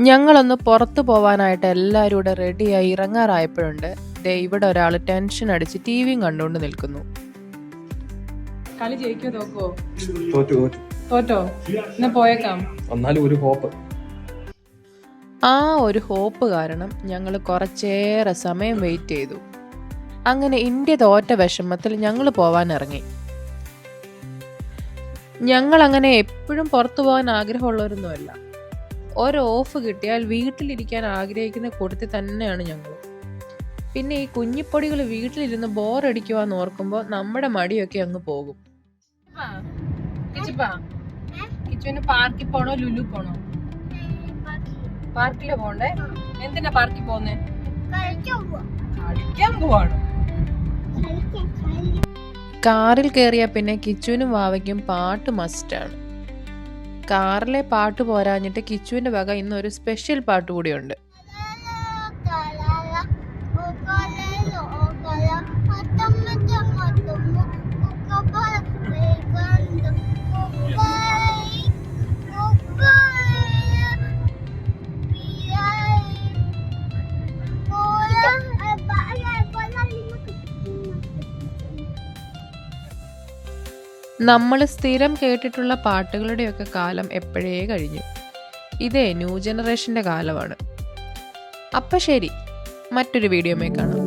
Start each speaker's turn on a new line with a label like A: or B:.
A: ഞങ്ങളൊന്ന് പുറത്തു പോവാനായിട്ട് എല്ലാവരും കൂടെ റെഡിയായി ഇറങ്ങാറായപ്പോഴുണ്ട് ദേ ഇവിടെ ഒരാൾ ടെൻഷൻ അടിച്ച് ടിവിയും കണ്ടുകൊണ്ട് നിൽക്കുന്നു. കളി ജയിക്കോ തോക്കോ? തോറ്റോ? എന്നാ പോയേക്കാം. ആ ഒരു ഹോപ്പ് കാരണം ഞങ്ങൾ കുറച്ചേറെ സമയം വെയിറ്റ് ചെയ്തു. അങ്ങനെ ഇന്ത്യ തോറ്റ വിഷമത്തിൽ ഞങ്ങൾ പോവാൻ ഇറങ്ങി. ഞങ്ങൾ അങ്ങനെ എപ്പോഴും പുറത്തു പോകാൻ ആഗ്രഹമുള്ളവരൊന്നുമല്ല. ഒരു ഓഫ് കിട്ടിയാൽ വീട്ടിലിരിക്കാൻ ആഗ്രഹിക്കുന്ന കൂട്ടത്തിൽ തന്നെയാണ് ഞങ്ങൾ. പിന്നെ ഈ കുഞ്ഞിപ്പൊടികൾ വീട്ടിലിരുന്ന് ബോറടിക്കുവാന്ന് ഓർക്കുമ്പോൾ നമ്മുടെ മടിയൊക്കെ അങ്ങ് പോകും. കിച്ചുവിന് പാർക്കിൽ പോണോ ലുലു പോണോ? പാർക്കില് പോണ്ടേ? എന്തിനാ പാർക്കിൽ പോന്നേ? കളിക്കാൻ പോവാണോ? കാറിൽ കയറിയ പിന്നെ കിച്ചുവിനും വാവയ്ക്കും പാട്ട് മസ്റ്റാണ്. കാറിലെ പാട്ട് പോരാഞ്ഞിട്ട് കിച്ചുവിന്റെ വക ഇന്നൊരു സ്പെഷ്യൽ പാട്ട് കൂടിയുണ്ട്. നമ്മൾ സ്ഥിരം കേട്ടിട്ടുള്ള പാട്ടുകളുടെയൊക്കെ കാലം എപ്പോഴേ കഴിഞ്ഞു. ഇതേ ന്യൂ ജനറേഷൻ്റെ കാലമാണ്. അപ്പം ശരി, മറ്റൊരു വീഡിയോയിൽ കാണാം.